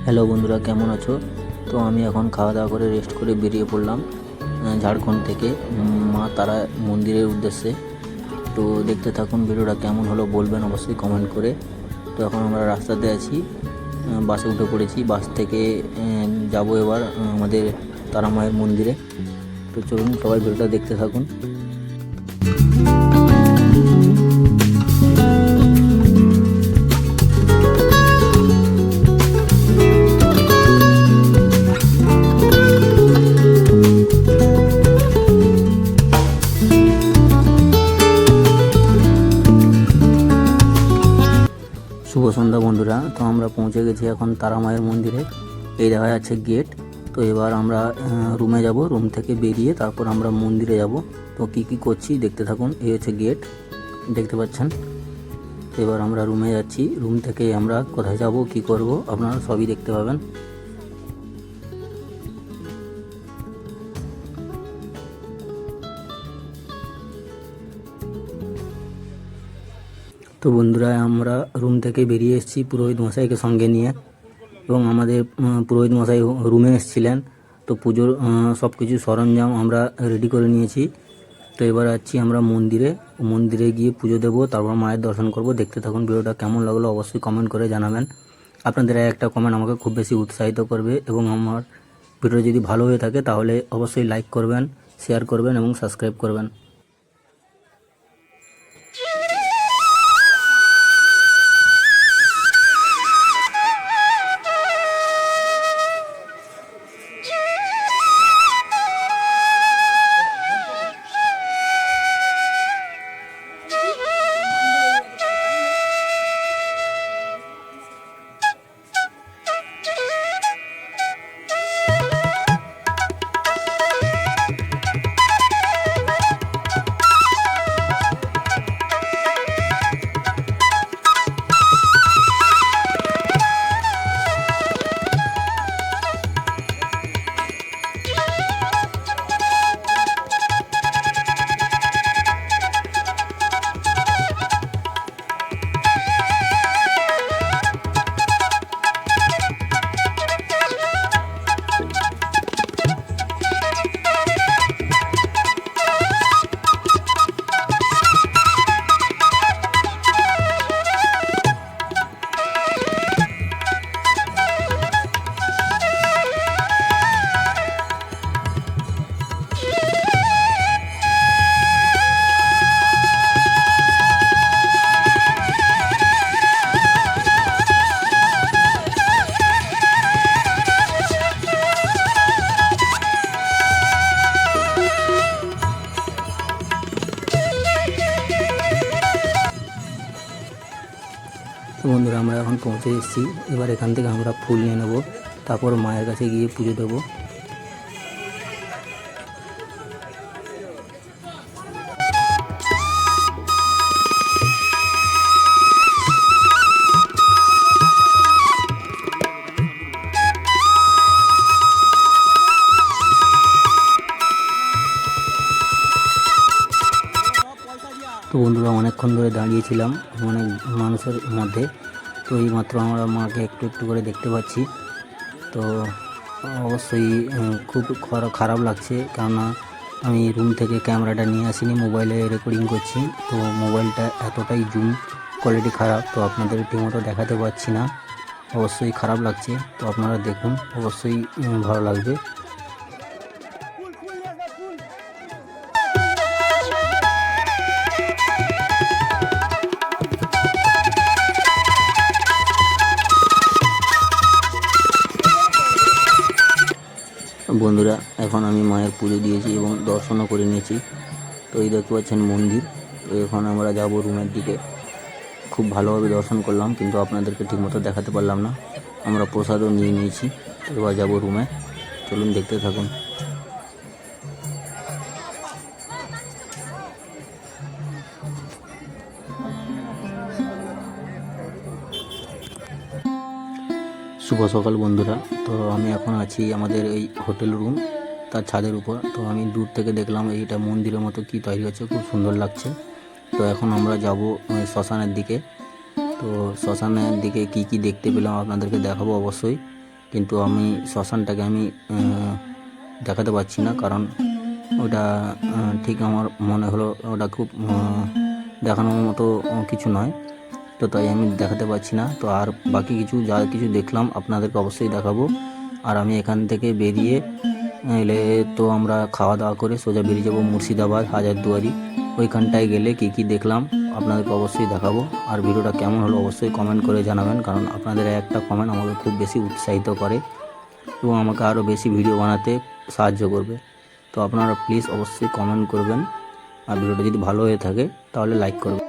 Hello বন্ধুরা, কেমন আছো? তো আমি এখন খাওয়া দাওয়া করে রেস্ট করে বেরিয়ে পড়লাম ঝাড়খণ্ড থেকে মা তারা মন্দিরের উদ্দেশ্যে। তো দেখতে থাকুন, ভিডিওটা কেমন হলো বলবেন অবশ্যই কমেন্ট করে। তো এখন আমরা রাস্তাতে আছি, বাসে উঠে পড়েছি। বাস থেকে যাব এবার আমাদের তারা মায়ের মন্দিরে। তো চলুন সবাই ভিডিওটা দেখতে থাকুন। শুভ সন্ধ্যা বন্ধুরা। তো আমরা পৌঁছে গেছি এখন তারা মায়ের মন্দিরে। এই দেখা যাচ্ছে গেট। তো এবার আমরা রুমে যাব, রুম থেকে বেরিয়ে তারপর আমরা মন্দিরে যাব। তো কি করছি দেখতে থাকুন। এই হচ্ছে গেট, দেখতে পাচ্ছেন। তো এবার আমরা রুমে যাচ্ছি, রুম থেকে আমরা কোথায় যাব কি করব আপনারা সবই দেখতে পাবেন। তো বন্ধুরা, আমরা রুম থেকে বেরিয়ে এসেছি পুরোহিত মশাইকে সঙ্গে নিয়ে, এবং আমাদের পুরোহিত মশাই রুমে এসেছিলেন। তো পুজোর সব কিছু সরঞ্জাম আমরা রেডি করে নিয়েছি। তো এবার যাচ্ছি আমরা মন্দিরে গিয়ে পুজো দেবো, তারপর মায়ের দর্শন করব। দেখতে থাকুন, ভিডিওটা কেমন লাগলো অবশ্যই কমেন্ট করে জানাবেন। আপনাদের একটা কমেন্ট আমাকে খুব বেশি উৎসাহিত করবে, এবং আমার ভিডিও যদি ভালো হয়ে থাকে তাহলে অবশ্যই লাইক করবেন, শেয়ার করবেন এবং সাবস্ক্রাইব করবেন। তো বন্ধুরা, আমরা এখন পৌঁছে এসেছি। এবার এখান থেকে আমরা ফুল নিয়ে নেব, তারপর মায়ের কাছে গিয়ে পুজো দেবো। তো বন্ধুরা, অনেকক্ষণ ধরে দাঁড়িয়েছিলাম অনেক মানুষের মধ্যে। তো এই মাত্র আমরা মাকে একটু একটু করে দেখতে পাচ্ছি। তো অবশ্যই খুব খারাপ লাগছে, কেননা আমি রুম থেকে ক্যামেরাটা নিয়ে আসিনি, মোবাইলে রেকর্ডিং করছি। তো মোবাইলটা এতটাই জুম কোয়ালিটি খারাপ, তো আপনাদের ঠিকমতো দেখাতে পারছি না। অবশ্যই খারাপ লাগছে, তো আপনারা দেখুন, অবশ্যই ভালো লাগবে। বন্ধুরা, এখন আমি মায়ের পুজো দিয়েছি এবং দর্শনও করে নিয়েছি। তো এই দেখতে পাচ্ছেন মন্দির। তো এখন আমরা যাব রুমের দিকে। খুব ভালোভাবে দর্শন করলাম, কিন্তু আপনাদেরকে ঠিকমতো দেখাতে পারলাম না। আমরা প্রসাদও নিয়ে নিয়েছি। এবার যাব রুমে, চলুন দেখতে থাকুন। শুভ সকাল বন্ধুরা। তো আমি এখন আছি আমাদের এই হোটেল রুম, তার ছাদের উপর। তো আমি দূর থেকে দেখলাম এইটা মন্দিরের মতো কি তৈরি হচ্ছে, খুব সুন্দর লাগছে। তো এখন আমরা যাব শ্মশানের দিকে। তো শ্মশানের দিকে কি দেখতে পেলাম আপনাদেরকে দেখাবো অবশ্যই। কিন্তু আমি শ্মশানটাকে আমি দেখাতে পারছি না, কারণ ওটা ঠিক আমার মনে হলো ওটা খুব দেখানোর মতো কিছু নয়, তো তাই আমি দেখাতে পারছি না। তো আর বাকি যা কিছু দেখলাম আপনাদেরকে অবশ্যই দেখাবো। আর আমি এখান থেকে বেরিয়ে এলে তো আমরা খাওয়া দাওয়া করে সোজা বেরিয়ে যাবো মুর্শিদাবাদ হাজারদুয়ারি। ওইখানটায় গেলে কি কি দেখলাম আপনাদেরকে অবশ্যই দেখাবো। আর ভিডিওটা কেমন হলো অবশ্যই কমেন্ট করে জানাবেন, কারণ আপনাদের একটা কমেন্ট আমাকে খুব বেশি উৎসাহিত করে এবং আমাকে আরও বেশি ভিডিও বানাতে সাহায্য করবে। তো আপনারা প্লিজ অবশ্যই কমেন্ট করবেন, আর ভিডিওটা যদি ভালো হয়ে থাকে তাহলে লাইক করবেন।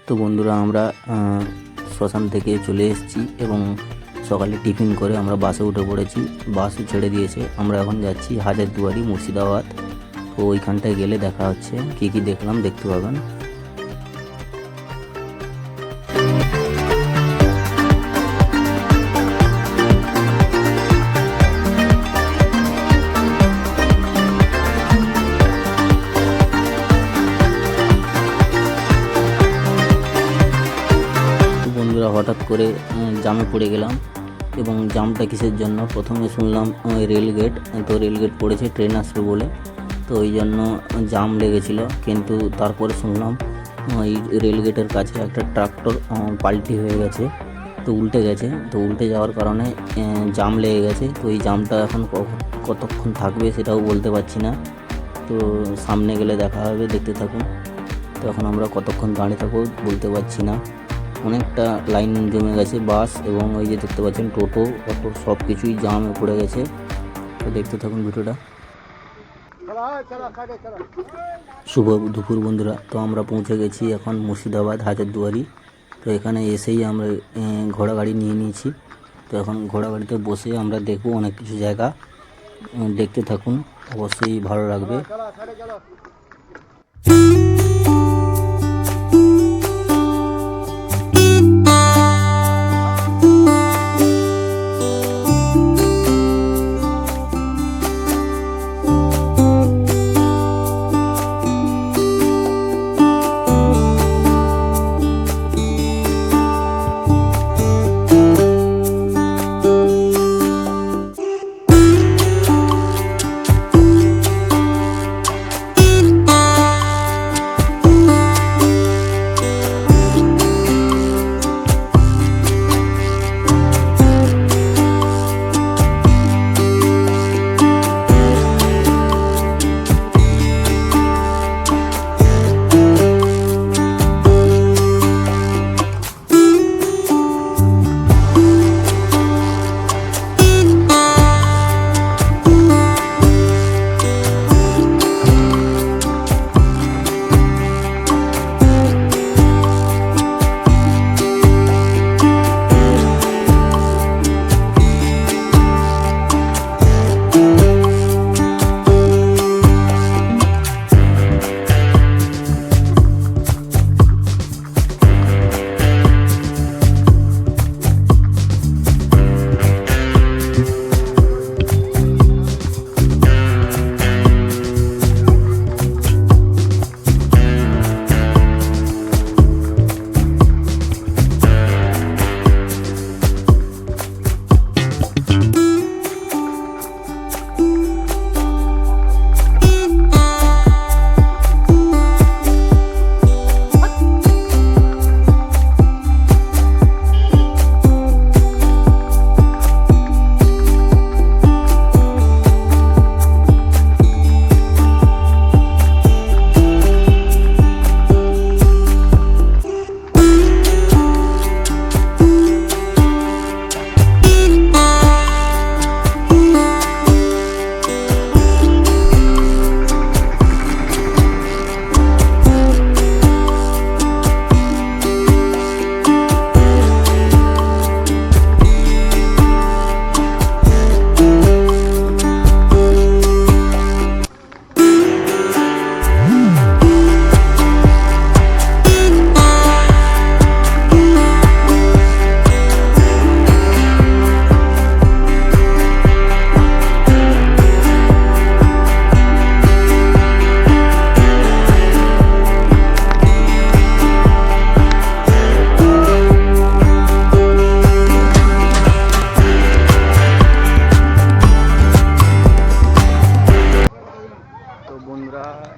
তো বন্ধুরা আমরা শ্মশান থেকে চলে এসেছি এবং সকালে টিফিন করে আমরা বাসে উঠে পড়েছি। বাসও ছেড়ে দিয়েছে, আমরা এখন যাচ্ছি হাজারদুয়ারি মুর্শিদাবাদ। তো ওইখানটায় গেলে দেখা হচ্ছে, কী কী দেখলাম দেখতে পাবেন। হঠাৎ করে জামে পড়ে গেলাম, এবং জামটা কিসের জন্য প্রথমে শুনলাম রেলগেট, তো রেলগেট পড়েছে ট্রেন আসবে বলে, তো ওই জন্য জাম লেগেছিল। কিন্তু তারপরে শুনলাম ওই রেলগেটের কাছে একটা ট্রাক্টর পাল্টি হয়ে গেছে, তো উল্টে গেছে, তো উল্টে যাওয়ার কারণে জাম লেগে গেছে। তো এই জামটা এখন কতক্ষণ থাকবে সেটাও বলতে পারছি না, তো সামনে গেলে দেখা হবে, দেখতে থাকুন। তো এখন আমরা কতক্ষণ দাঁড়িয়ে থাকবো বলতে পারছি না, অনেকটা লাইন জমে গেছে। বাস এবং ওই যে দেখতে পাচ্ছেন টোটো অটো সব কিছুই জামে পড়ে গেছে। তো দেখতে থাকুন ভিডিওটা। শুভ দুপুর বন্ধুরা, তো আমরা পৌঁছে গেছি এখন মুর্শিদাবাদ হাজারদুয়ারি। তো এখানে এসেই আমরা ঘোড়া গাড়ি নিয়ে নিয়েছি। তো এখন ঘোড়া গাড়িতে বসে আমরা দেখব অনেক কিছু জায়গা। দেখতে থাকুন, অবশ্যই ভালো লাগবে।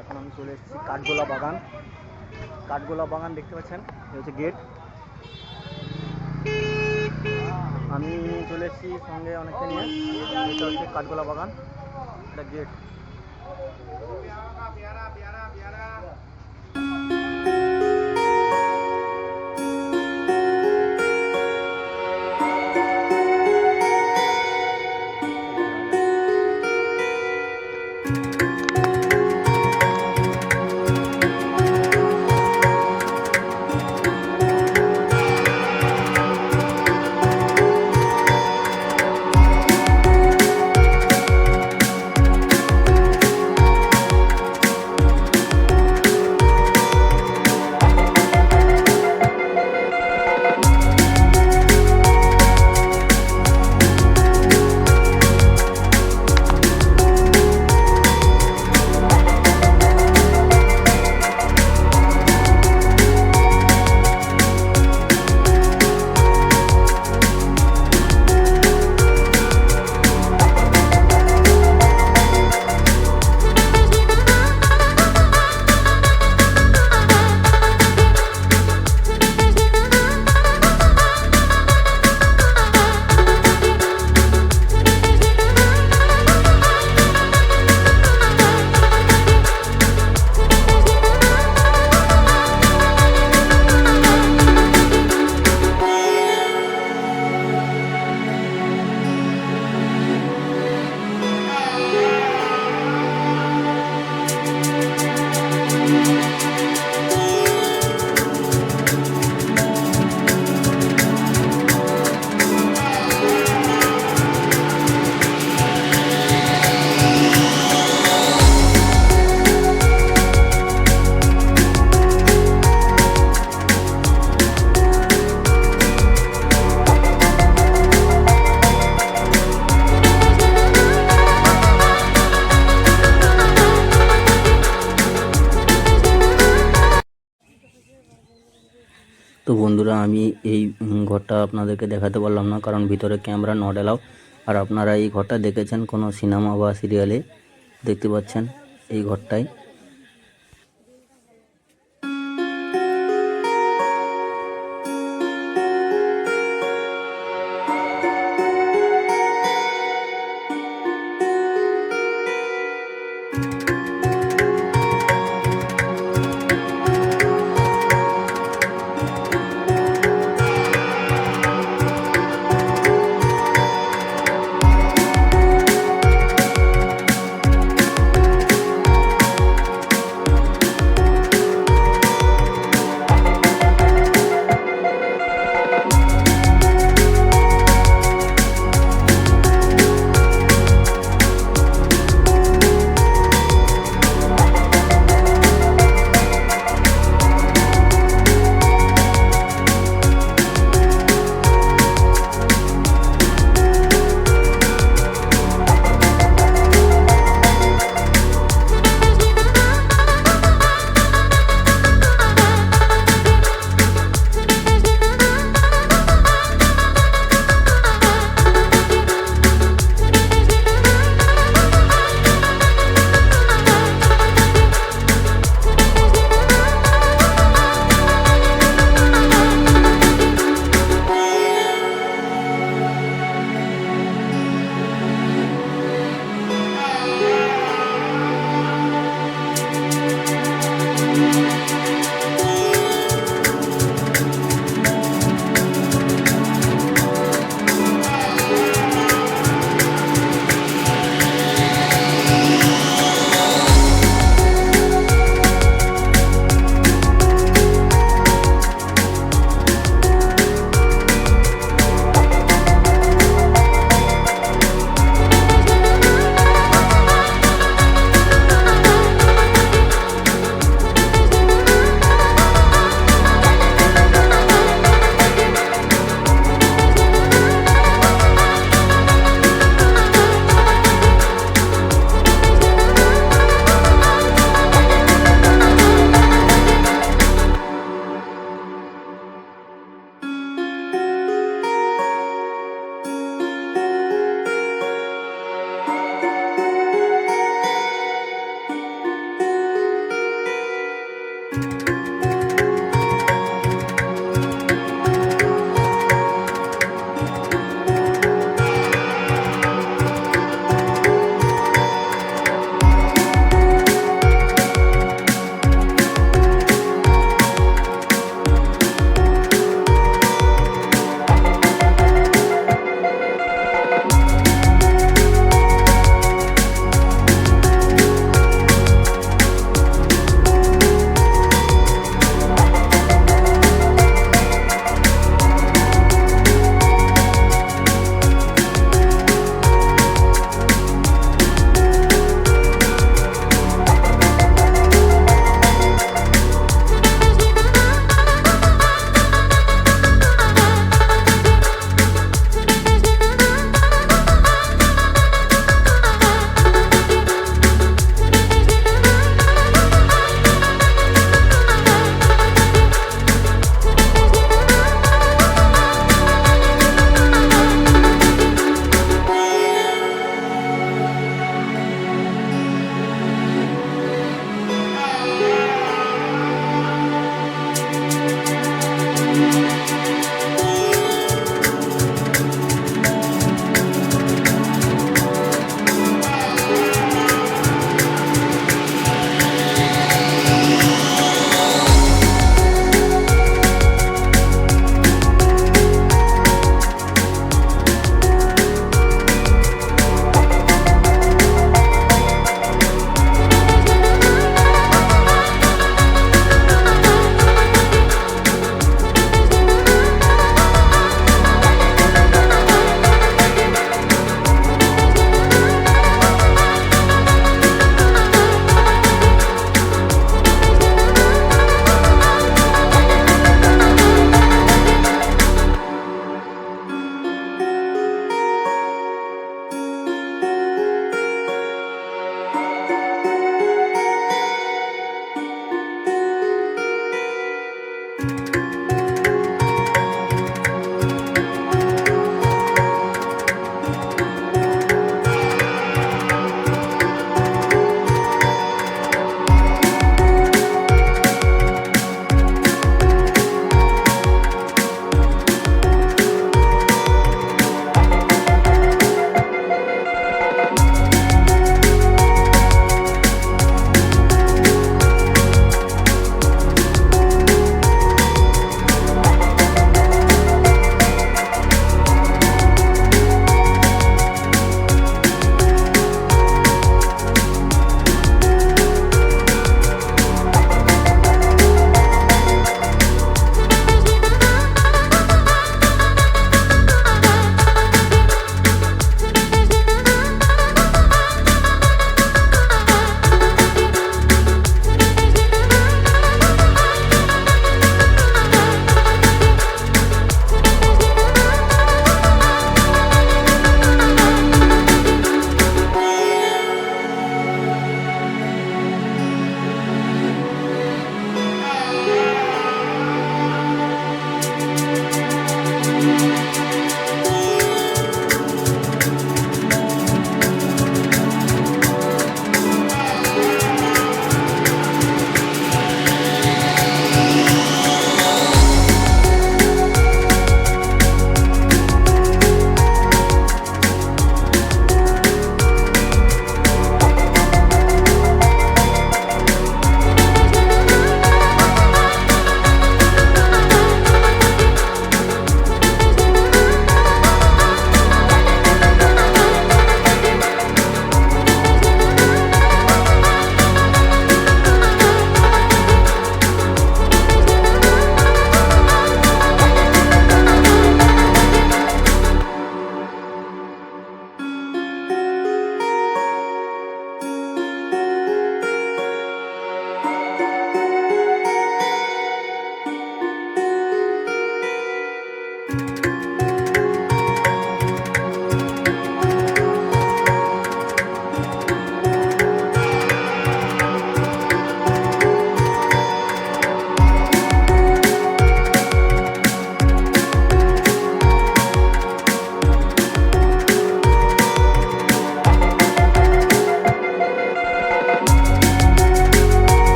এখন আমি চলে এসেছি কাঠগোলা বাগান। কাঠগোলা বাগান দেখতে পাচ্ছেন, এই হচ্ছে গেট। আমি চলে এসেছি সঙ্গে অনেকটা নিয়ে। এটা হচ্ছে কাঠগোলা বাগান, এটা গেট। তো বন্ধুরা, আমি এই ঘরটা আপনাদেরকে দেখাতে পারলাম না, কারণ ভিতরে ক্যামেরা নট এলাও। আর আপনারা এই ঘরটা দেখেছেন কোনো সিনেমা বা সিরিয়ালে, দেখতে পাচ্ছেন এই ঘরটাই।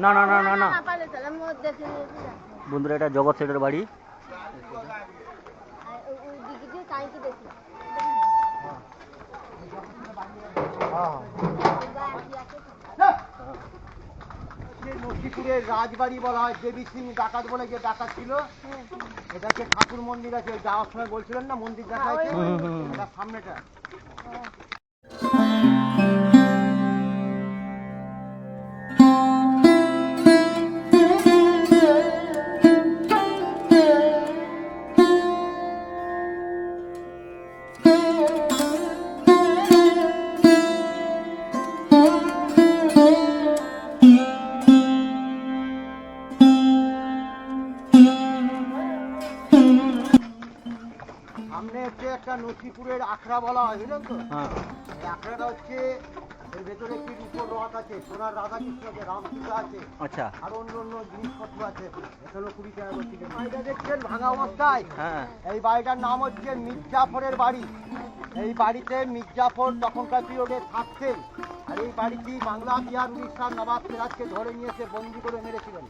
না না না না না বন্ধুরা, এটা জগৎ সেটের বাড়ি। লক্ষ্মীপুরের রাজবাড়ি বলা হয়, দেবী সিং ডাকাত বলে যে ডাকাত ছিল, এটা হচ্ছে ঠাকুর মন্দির আছে। যাওয়ার সময় বলছিলেন না মন্দির দেখা আছে, এটা সামনেটা। সামনে হচ্ছে একটা লক্ষ্মীপুরের আখড়া বলা হয়, বুঝলেন তো? হ্যাঁ এই আখড়াটা হচ্ছে, এর ভেতরে একটি রূপোর রথ আছে, সোনার রাধা কৃষ্ণ আছে, রামকৃষ্ণ আছে, আচ্ছা আর অন্য অন্য জিনিসপত্র আছে। এখানে 20 টাকা করে টিকিট। বাড়িটা দেখছেন ভাঙা অবস্থায়। হ্যাঁ এই বাড়িটার নাম হচ্ছে মির্জাফরের বাড়ি। এই বাড়িতে মির্জাফর তখনকার পিরিয়ডে থাকতেন। আর এই বাড়িটি বাংলা, বিহার, উড়িষ্যার নবাব সিরাজকে ধরে নিয়েছে, বন্দি করে মেরেছিলেন।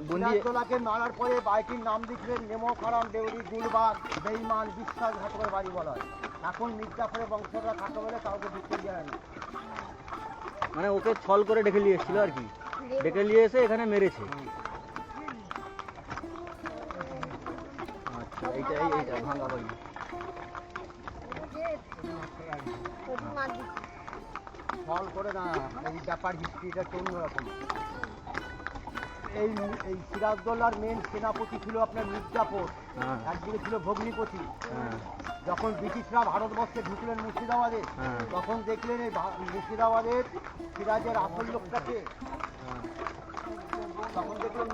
সিরাজদৌলাকে মারার পরে বাড়িটির নাম দিয়েছিলেন নেমোখারাম দেউরি গুলবাগ বেঈমান বিশ্বাসঘাতকের বাড়ি বলা হয়। এখন মির্জাফরের বংশধররা থাকে বলে কাউকে ঢুকতে দেয় না। মানে ওকে ছল করে ডেকে নিয়ে এসেছিল আর কি, ডেকে নিয়ে এসে এখানে মেরেছে। আচ্ছা এইটা ভাঙা বাড়ি। ফল করে না, এই ব্যাপার হিস্ট্রিটা তো অন্যরকম। এই এই সিরাজদৌল্লার মেন সেনাপতি ছিল আপনার মির্জাফর, হ্যাঁ একদিকে ছিল ভগ্নিপতি। হ্যাঁ যখন ব্রিটিশরা ভারতবর্ষে ঢুকলেন মুর্শিদাবাদে, হ্যাঁ তখন দেখলেন এই মুর্শিদাবাদের সিরাজের আসল লোকটাকে। হ্যাঁ তখন দেখলেন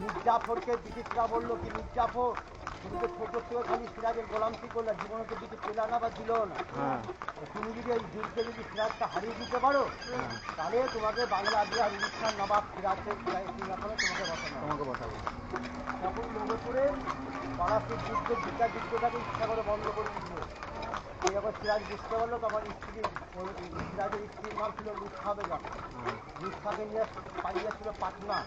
মির্জাফরকে ব্রিটিশরা বললো কি, মির্জাফর তুমি তো ছোট থেকে খালি সিরাজের গোলামতি করলে, জীবনে তো কিছু পেলা না বা দিল না। হ্যাঁ তুমি যদি এই যুদ্ধে যদি সিরাজটা হারিয়ে দিতে পারো, তাহলে তোমাকে বাংলা, বিহার, উড়িষ্যার নবাব সিরাজের সিংহাসনে তোমাকে বসাবো। তখন নবপুরে পলাশির যুদ্ধের যুদ্ধটাকে ইচ্ছা করে বন্ধ করে দিল। এই যখন সিরাজ বুঝতে পারলো, তখন সিরাজের স্ত্রীর নাম ছিল লুৎফা বেগম। লুৎফাকে নিয়ে পালিয়ে ছিল পাটনা।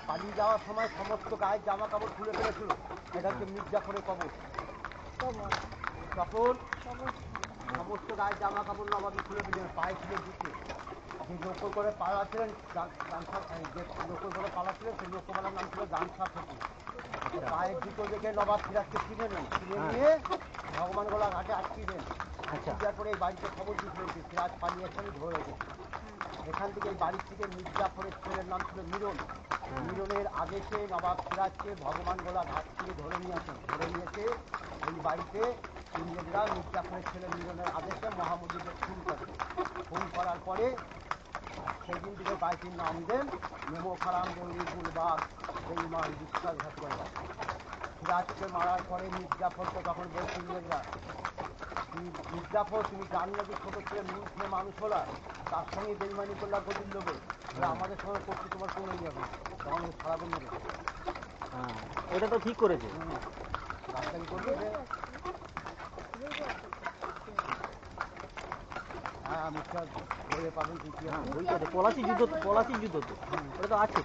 পালিয়ে যাওয়ার সময় সমস্ত গায়ের জামা কাপড় খুলে ফেলেছিল। এটা হচ্ছে মির্জাফরের কবর। তখন সমস্ত গায়ের জামা কাপড় নবাবি খুলে ফেলেছিলেন, পায়ে ছিল জুতো। যে নৌকো করে পালাচ্ছিলেন, যে নৌকো করে পালাচ্ছিলেন, সেই নৌকোওয়ালার নাম ছিল গানসা ফকির। পায়ের জুতো দেখে নবাব সিরাজকে কিনে নেন, কিনে নিয়ে ভগবানগোলা ঘাটে আটকিয়ে দেন। আটকিয়ে পরে এই বাড়িতে খবর দিয়েছিলেন যে সিরাজ পালিয়েছেন, ধরে রেখেছে। এখান থেকে এই বাড়ির থেকে মির্জাফরের ছেলের নাম ছিল মিরন। মিরনের আদেশে নবাব সিরাজকে ভগবানগোলা ঘাট থেকে ধরে নিয়ে আসেন। ধরে নিয়েছে এই বাড়িতে ইংরেজরা মির্জাফরের ছেলে মিরনের আদেশে মহামুদ্দিকে খুন করে। খুন করার পরে সেই দিন থেকে বাড়িটির নাম দেন নেমোখারাম দেউরি গুলবাগ বেঈমান বিশ্বাসঘাতকের বাড়ি। সিরাজকে মারার পরে মির্জাফরকে তখন বলছে ইংরেজরা, মির্জাফর তুমি জানো নাকি ছোট ছেলে নুন খেয়ে মানুষ হলা, তার সঙ্গে বেইমানি করলা গদির লোভে, আমাদের সঙ্গে করতে তোমার কোনো ইয়ে হবে, তখন সারা বন্ধ করে। হ্যাঁ এটা তো ঠিক করেছে। রাস্তায় করবে, হ্যাঁ আমি বলে পাবেন কি। হ্যাঁ বই আছে, পলাশির যুদ্ধ তো ওটা তো আছে।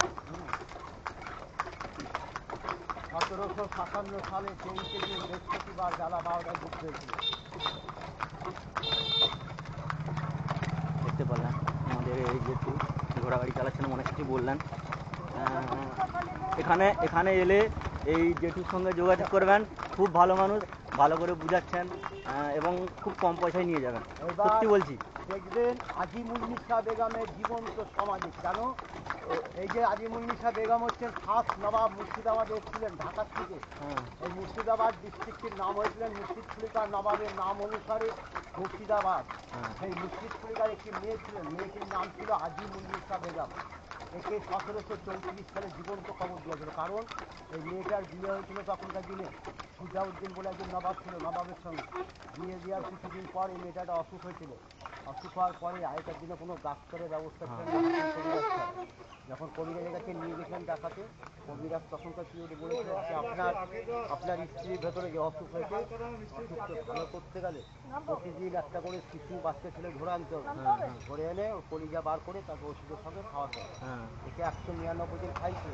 1757 সালে 23শে জুন বৃহস্পতিবার জ্বালা 12টায় যুদ্ধ হয়েছিল। দেখতে পারলাম আমাদের এই যে ঘোড়া গাড়ি চালাচ্ছেন, অনেক কিছু বললেন। এখানে এলে এই জেঠুর সঙ্গে যোগাযোগ করবেন, খুব ভালো মানুষ, ভালো করে বুঝাচ্ছেন এবং খুব কম পয়সায় নিয়ে যাবেন, সত্যি বলছি। দেখবেন আজিমুন্নিসা বেগমের জীবন্ত সমাধি, কেন এই যে আজিমুন্নিসা বেগম হচ্ছেন ফার্স্ট নবাব মুর্শিদাবাদে এসেছিলেন ঢাকার থেকে। এই মুর্শিদাবাদ ডিস্ট্রিক্টের নাম হয়েছিলেন মুর্শিদ কুলিকার নবাবের নাম অনুসারে মুর্শিদাবাদ। সেই মুর্শিদ কুলিকার একটি মেয়ে ছিলেন, মেয়েটির নাম ছিল আজিমুন্নিসা বেগম। একে 1734 সালে জীবন্ত কবর দিয়েছিল, কারণ এই মেয়েটার বিয়ে হয়েছিল তখনকার দিনে সুজাউদ্দিন বলে একজন নবাব ছিল, নবাবের সঙ্গে বিয়ে দেওয়ার কিছুদিন পর এই মেয়েটাটা অসুখ হয়েছিল। অসুখ হওয়ার পরে আগেকার দিনে কোনো ডাক্তারের ব্যবস্থা ছিল না, কবিরাজ ছাড়া। যখন কবিরাজের কাছে নিয়ে গেছিলেন দেখাতে, কবিরাজ তখনকার পিরিয়ডে বলেছিলেন যে আপনার স্ত্রীর ভেতরে যে অসুখ হয়েছে, অসুখকে ভালো করতে গেলে প্রতিদিন একটা করে শিশু বাচ্চা ছেলে ধরে আনতে হবে। ধরে এনে ওর কলিজা বার করে তাকে ওষুধের সঙ্গে খাওয়াতে হবে। একে 199 দিন খাইছে।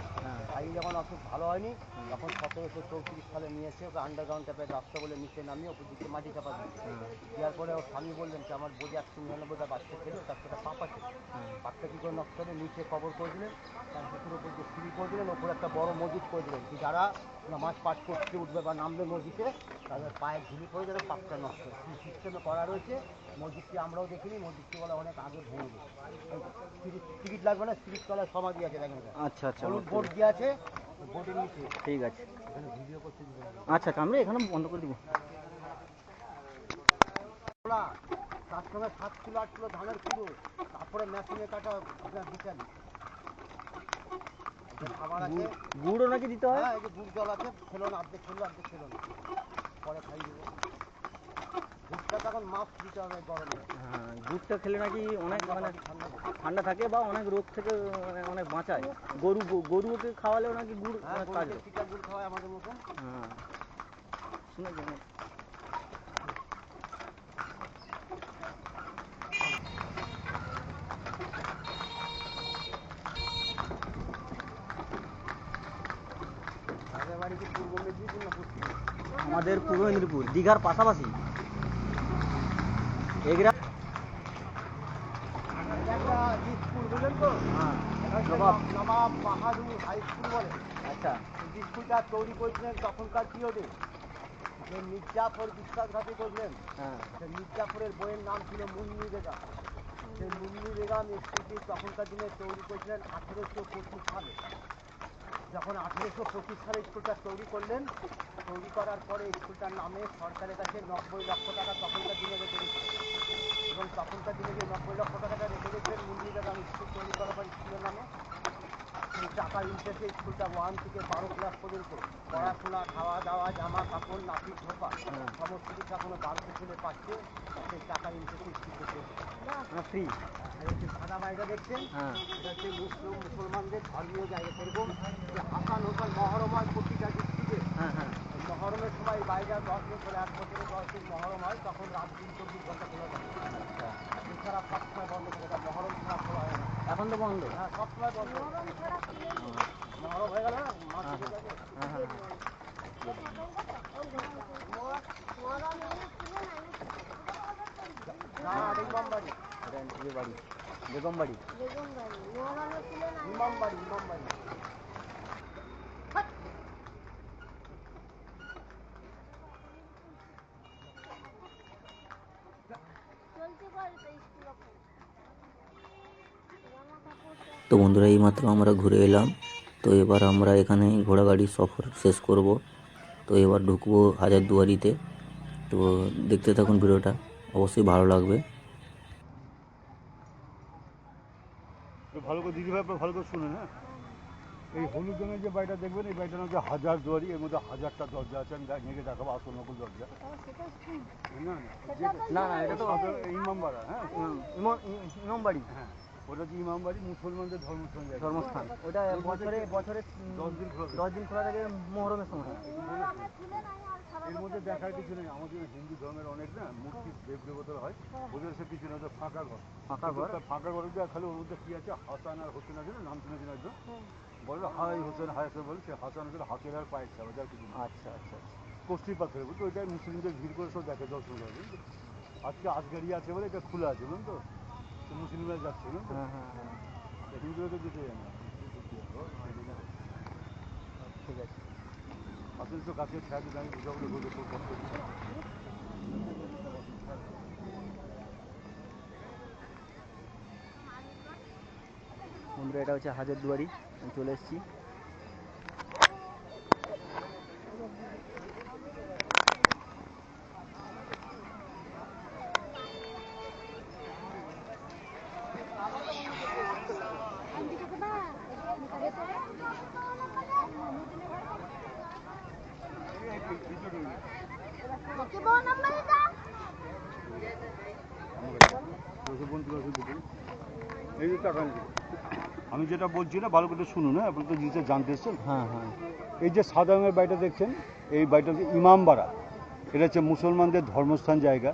খাই যখন অসুখ ভালো হয়নি, তখন 1734 সালে নিয়ে এসে ওকে আন্ডারগ্রাউন্ড টাইপের রাস্তা বলে নিচে নামিয়ে ওপর দিকে মাটি চাপা দিয়েছে। দেওয়ার পরে ওর স্বামী বললেন যে আমার বোঝে 199টা বাচ্চা ছেলে, তার সেটা পাপ আছে। পাপটা কী করে নষ্ট করে নিচে কবর করে দিলেন, তার ভিতরে উপর দিয়ে সিঁড়ি করে দিলেন, ওপরে একটা বড় মসজিদ করে দিলেন কি যারা নামাজ পাঠ করতে উঠবে বা নামবে মসজিদে তাদের পায়ের ঝুলি পড়ে যাবে, পাপটা নষ্ট হয়। সেই সিস্টেমে করা রয়েছে। মসজিদটি আমরাও দেখিনি, মসজিদটি বলে অনেক আগে ভেঙে গেছে। টিকিট লাগবে না, সিঁড়ির তলায় সমাধি আছে, দেখেন। আচ্ছা আচ্ছা, হলুদ বোর্ড দিয়ে আছে, বোর্ডের নিচে। ঠিক আছে, এখানে ভিডিও করতে দিবেন। আচ্ছা আচ্ছা, আমরা এখানে বন্ধ করে দিব। তার সঙ্গে 7 কিলো 8 কিলো ধানের কুড়ো, তারপরে মেশিনে কাটা আপনার বিচারি খাবার আছে। গুড়ও নাকি দিতে হয়? হ্যাঁ, এই যে গুড় জল আছে, খেলো না, অর্ধেক খেলো অর্ধেক খেলো না, পরে খাই দেবো। গুড়টা তখন মাছ দিতে হবে গরমে। হ্যাঁ, গুড়টা খেলে নাকি অনেক মানে ঠান্ডা ঠান্ডা থাকে বা অনেক রোগ থেকে মানে অনেক বাঁচায়। গরুকে খাওয়ালেও নাকি গুড় হ্যাঁ, অনেক কাজ গরুকে হয়। চিটা গুড় খাওয়ায় আমাদের মতন। হ্যাঁ, শুনেছি আমি। তাদের বাড়ি কি পূর্ব মেদিনীপুর না পশ্চিম? আমাদের পূর্ব মেদিনীপুর, দীঘার পাশাপাশি এগুলা। একটা স্কুল বুঝলেন তো, হ্যাঁ, নবাব বাহাদুর হাই স্কুল বলে। আচ্ছা, এই স্কুলটা তৈরি করেছিলেন তখনকার পিরিয়ডে যে মির্জাফর বিশ্বাসঘাতী করলেন। হ্যাঁ, সেই মির্জাফরের বইয়ের নাম ছিল মুন্নি বেগম। সেই মুন্নি বেগম স্কুলটি তখনকার দিনে তৈরি করেছিলেন 1825 সালে। যখন 1825 সালে স্কুলটা তৈরি করলেন, তৈরি করার পরে স্কুলটার নামে সরকারের কাছে 90 লক্ষ টাকা তখনকার দিনে রেখে দিয়েছিলেন। এবং তখনকার দিনে যে 90 লক্ষ টাকাটা রেখে দিয়েছিলেন মুন্নি বেগম স্কুল তৈরি করার পর স্কুলের নামে, সেই টাকার ইন্টারেস্টে স্কুলটা 1 থেকে 12 ক্লাস পর্যন্ত পড়াশোনা, খাওয়া দাওয়া, জামা কাপড়, নাপিত ধোপা সমস্ত কিছু এখনো 1200 ছেলে পাচ্ছে। সেই টাকার ইন্টারেস্টে স্কুলটা চলছে ফ্রি। আর এই যে সাদা বাড়িটা দেখছেন, হ্যাঁ, এটা হচ্ছে মুসলমানদের ধর্মীয় জায়গা। সেরকম যে হাসান হোসেন মহরম হয় প্রতিটা ডিস্ট্রিক্টে, হ্যাঁ, হ্যাঁ, মহরমের সময় বাড়িটা 10 বছর 1 বছরে 10 দিন মহরম হয়, তখন রাত দিন 24 ঘন্টা খোলা থাকে। আচ্ছা। এছাড়া সবসময় বন্ধ থাকে, এটা মহরম ছাড়া খোলা হয় না। এখন তো বন্ধ। হ্যাঁ, সবসময় বন্ধ। মহরম হয়ে গেল না, মাছ ঢুকে যাবে। হ্যাঁ, হ্যাঁ, হ্যাঁ, না, ইমামবাড়ি। এটা ইয়ে বাড়ি, বেগম বাড়ি। ইমামবাড়ি, ইমামবাড়ি। তো বন্ধুরা, এইমাত্র আমরা ঘুরে এলাম। তো এবার আমরা এখানে ঘোড়াগাড়ির সফর শেষ করব। তো এবার ঢুকবো হাজারদুয়ারিতে। তো দেখতে থাকুন ভিডিওটা, অবশ্যই ভালো লাগবে। ভালো করে দিদি ভাই ভালো করে শুনেন। হ্যাঁ, এই হলুদ রঙের যে বাড়িটা দেখবেন, এই বাড়িটার নাম হচ্ছে হাজারদুয়ারি। এর মধ্যে 1000টা দরজা আছে, আমি নিয়ে দেখাবো আসল নকল দরজা। না না না, এটা তো ইমামবাড়া। হ্যাঁ, ইমামবাড়ি। হ্যাঁ, ওটা হচ্ছে ইমামবাড়ি, মুসলমানদের ধর্মস্থান জায়গা। ধর্মস্থান। ওটা বছরে 10 দিন খোলা থাকে। 10 দিন খোলা থাকে মহরমের সময়। এর মধ্যে দেখার কিছু নেই। আমাদের হিন্দু ধর্মের অনেক না মূর্তি দেব দেবতার হয়, ওদের সে কিছু না, ওদের ফাঁকা ঘর। ফাঁকা ঘর। ফাঁকা ঘরে দেওয়া খালি ওর মধ্যে কি আছে, হাসান আর হোসেন আছে না, নাম শুনেছেন হয়তো। বলে হাই হোসেন হাই হোসেন বলে, সে হাসান হোসেন হাতের আর পায়ের ছাড়া যার কিছু না। আচ্ছা আচ্ছা আচ্ছা। কষ্টি পাথরে বুঝতো, ওইটাই মুসলিমদের ভিড় করে সব দেখে, দর্শন করে বুঝতো। আজকে আজগাড়ি আছে বলে এটা খোলা আছে বুঝলেন তো, তো মুসলিমরা যাচ্ছে বুঝলেন তো। হ্যাঁ হ্যাঁ হ্যাঁ, হিন্দুরা তো যেতে যায় না। ঠিক আছে। আসলে তো গাছের ছায়াতে দাঁড়িয়ে বোঝাবো রোদে খুব কষ্ট হচ্ছে। বন্ধুরা, এটা হচ্ছে হাজারদুয়ারি, আমি চলে এসেছি। এই যে টাকা আমি যেটা বলছি না ভালো করে শুনুন, হ্যাঁ আপনি তো জিনিসটা জানতে এসছেন। হ্যাঁ হ্যাঁ। এই যে সাদা রঙের বাড়িটা দেখছেন, এই বাড়িটা হচ্ছে ইমামবাড়া। এটা হচ্ছে মুসলমানদের ধর্মস্থান জায়গা।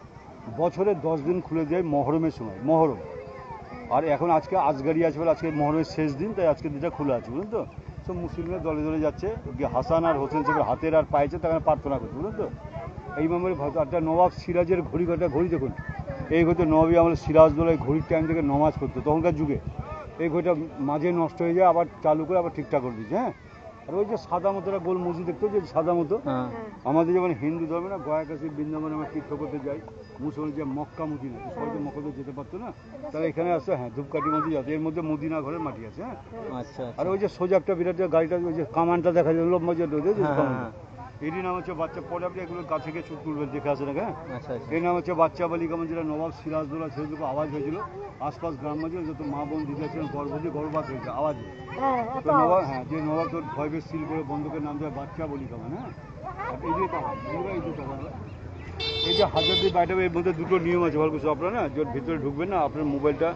বছরে 10 দিন খুলে দেয় মহরমের সময়, মহরম। আর এখন আজকে আজগারি আছে বলে আজকে মহরমের শেষ দিন, তাই আজকে দিনটা খোলা আছে, বুঝলেন তো। সব মুসলিমরা দলে দলে যাচ্ছে, হাসান আর হোসেন সাহেবের হাতের আর পায়েছে তাকে প্রার্থনা করছে, বুঝলেন তো। এই ইমামের একটা নবাব সিরাজের ঘড়ি দেখুন, এই ঘড়িতে নবাবী আমাদের সিরাজদৌলায় ঘড়ির টাইম থেকে নমাজ পড়তো তখনকার যুগে। এই ঘড়িটা মাঝে নষ্ট হয়ে যায়, আবার চালু করে আবার ঠিকঠাক করে দিচ্ছে, হ্যাঁ। আর ওই যে সাদা মতোটা গোল মসজিদ দেখতে, যে সাদা মতো, আমাদের যেমন হিন্দু ধর্মে না গয়া কাশী বৃন্দাবনে আমরা তীর্থ করতে যাই, মুসলমান যে মক্কা মদিনা, সবাই তো মক্কা তো যেতে পারতো না, তারা এখানে আসে, হ্যাঁ ধূপকাঠি মসজিদ আছে, এর মধ্যে মদিনা ঘরের মাটি আছে, হ্যাঁ। আচ্ছা। আর ওই যে সোজা একটা বিরাট গাড়িটা, ওই যে কামানটা দেখা যায় লোক মসজিদ, এরই নাম হচ্ছে বাচ্চা, পরে আপনি এগুলো গাছে গিয়ে চুপ তুলবেন, দেখে আসেন, হ্যাঁ। এর নাম হচ্ছে বাচ্চা বালি কামান, যেটা নবাব সিরাজদৌলা সেদিকে আওয়াজ হয়েছিল, আশপাশ গ্রাম মধ্যে যত মা বোন দিদি ছিলেন গর্ভপাত হয়েছে আওয়াজ। তো নবাব, হ্যাঁ যে নবাব তোর ভয়কে সিল করে বন্ধুকের নাম দেয় বাচ্চা বলি কামান, হ্যাঁ। আর এই যে টাকা, এই যে হাজারদি বাড়িটা, এর মধ্যে দুটো নিয়ম আছে ভালো কিছু, আপনারা না যখন ভিতরে ঢুকবেন না, আপনার মোবাইলটা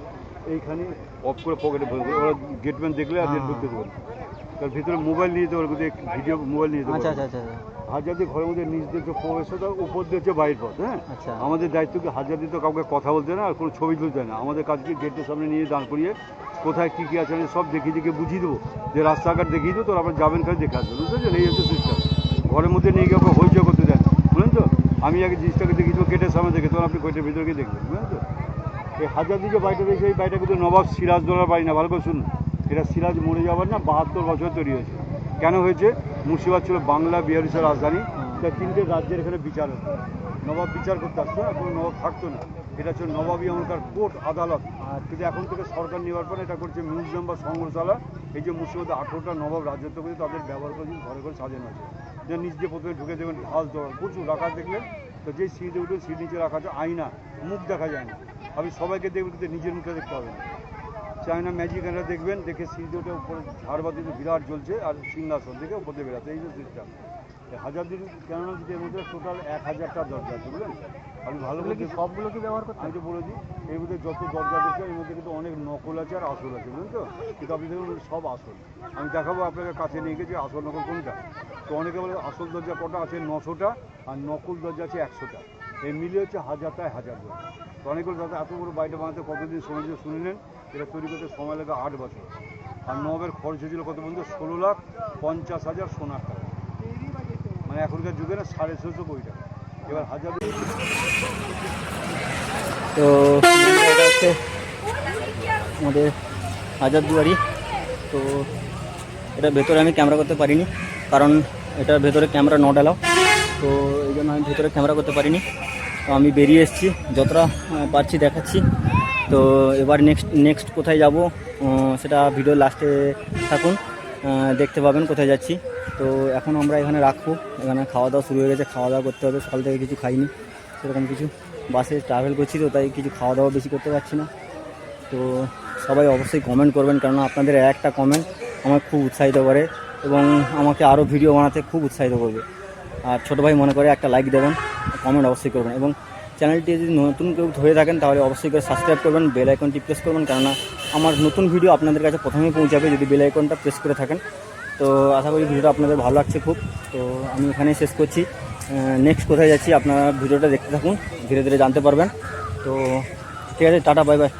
এইখানে অফ করে পকেটে ভরবেন, ওরা গেটম্যান দেখলে আপনি ঢুকতে দেবেন, তার ভিতরে মোবাইল নিয়ে যেতে পারবে, ভিডিও মোবাইল নিয়ে যেতে পারবে। আচ্ছা। হাজারদি ঘরের মধ্যে নিচ দিয়ে প্রবেশ হতো, উপর দিয়ে হচ্ছে বাইরের পথ, হ্যাঁ। আমাদের দায়িত্ব কি, হাজারদি তো কাউকে কথা বলতে না আর কোনো ছবি তুলতে না, আমাদের কাজ কি গেটের সামনে নিয়ে দাঁড় করিয়ে কোথায় কী আছে আমি সব দেখিয়ে বুঝিয়ে দেবো, যে রাস্তাঘাট দেখিয়ে দেবো, তো আপনার যাবেন খালি দেখে আসবেন, বুঝতে পারছেন। এই হচ্ছে সিস্টেম। ঘরের মধ্যে নিয়ে গিয়ে ওকে হইচই করতে দেন, বুঝলেন তো। আমি আগে জিনিসটাকে দেখিয়ে দেবো গেটের সামনে দেখে, তখন আপনি গেটের ভিতরে গিয়ে দেখবেন, বুঝলেন তো। এই হাজারদি যে বাড়িটা রয়েছে, এই বাড়িটা কিন্তু নবাব সিরাজদৌলার বাড়ি না, ভালো করে শুনুন। এটা সিরাজ মরে যাওয়ার না 72 বছর তৈরি হয়েছে। কেন হয়েছে, মুর্শিদাবাদ ছিল বাংলা বিহারিসের রাজধানী, তাই 3টে রাজ্যের এখানে বিচার হতো, নবাব বিচার করতে আসতো, কোনো নবাব থাকতো না। এটা ছিল নবাবী আমলকার কোর্ট আদালত। কিন্তু এখন থেকে সরকার নেওয়ার পর এটা করছে মিউজিয়াম বা সংগ্রহশালা। এই যে মুর্শিদাবাদে 18টা নবাব রাজত্ব করে, তাদের ব্যবহার করে ঘরে ঘরে সাজানো আছে। যে নিচ দিয়ে প্রথমে ঢুকে দেবেন ঢাল দেওয়ার প্রচুর রাখা, দেখলেন তো যেই সিঁড়িতে উঠবেন সিঁড়ি নিচে রাখা আছে আয়না, মুখ দেখা যায় না। আপনি সবাইকে দেখবেন কিন্তু নিজের মুখে দেখতে হবে না। চায়না ম্যাজিক এটা দেখবেন, দেখে সিঁড়িতে উঠে উপরে ঝাড়বাতি বিরাট জ্বলছে, আর সিংহাসন দেখে উপর দিয়ে বেড়াতে, এই যে সিস্টেম। হাজারদিন কেননা যদি এর মধ্যে টোটাল 1000টা দরজা আছে, বুঝলেন। আমি ভালো করে সবগুলো কি ব্যবহার করতে, আমি তো বলে দিই, এর মধ্যে যত দরজা দেখছেন এর মধ্যে কিন্তু অনেক নকল আছে আর আসল আছে, বুঝলেন তো। কিন্তু আপনি দেখুন সব আসল, আমি দেখাবো আপনাকে কাছে নিয়ে গেছি আসল নকল কোনটা। তো অনেকে বলে আসল দরজা কটা আছে 900টা, আর নকল দরজা আছে 100টা, এই মিলিয়ে হচ্ছে 1000টায় 1000 দরজা। তো অনেকগুলো দাদা এত বড় বাড়িটা বানাতে কতদিন সময় দিয়ে শুনে নেন, এটা তৈরি করতে সময় লাগে 8 বছর। আর নবাবের খরচ হয়েছিল কত বন্ধু, 16,50,000 সোনার টাকা, মানে এখনকার যুগে না 650 কোটি টাকা। এবার হাজারদি, তো এটা হচ্ছে আমাদের হাজারদুয়ারি। তো এটা ভেতরে আমি ক্যামেরা করতে পারিনি, কারণ এটার ভেতরে ক্যামেরা নট অ্যালাউ, তো এই জন্য আমি ভেতরে ক্যামেরা করতে পারিনি। তো আমি বেরিয়ে এসেছি, যতটা পারছি দেখাচ্ছি। তো এবার নেক্সট কোথায় যাব সেটা ভিডিও লাস্টে থাকুন, দেখতে পাবেন কোথায় যাচ্ছি। তো এখন আমরা এখানে রাখবো, এখানে খাওয়া দাওয়া শুরু হয়ে গেছে, খাওয়া দাওয়া করতে হবে, সকাল থেকে কিছু খাইনি সেরকম কিছু, বাসে ট্রাভেল করছি তো তাই কিছু খাওয়া দাওয়া বেশি করতে পারছি না। তো সবাই অবশ্যই কমেন্ট করবেন, কারণ আপনাদের একটা কমেন্ট আমার খুব উৎসাহিত করে এবং আমাকে আরও ভিডিও বানাতে খুব উৎসাহিত করবে। আর ছোটো ভাই মনে করে একটা লাইক দেবেন, কমেন্ট অবশ্যই করবেন, এবং চ্যানেলটি যদি নতুন কেউ হয়ে থাকেন তাহলে অবশ্যই করে সাবস্ক্রাইব করবেন, বেল আইকনটি প্রেস করবেন, কেননা আমার নতুন ভিডিও আপনাদের কাছে প্রথমেই পৌঁছাবে যদি বেল আইকনটা প্রেস করে থাকেন। তো আশা করি ভিডিওটা আপনাদের ভালো লাগছে খুব। তো আমি এখানেই শেষ করছি, নেক্সট কোথায় যাচ্ছি আপনারা ভিডিওটা দেখতে থাকুন, ধীরে ধীরে জানতে পারবেন। তো ঠিক আছে, টাটা, বাই বাই।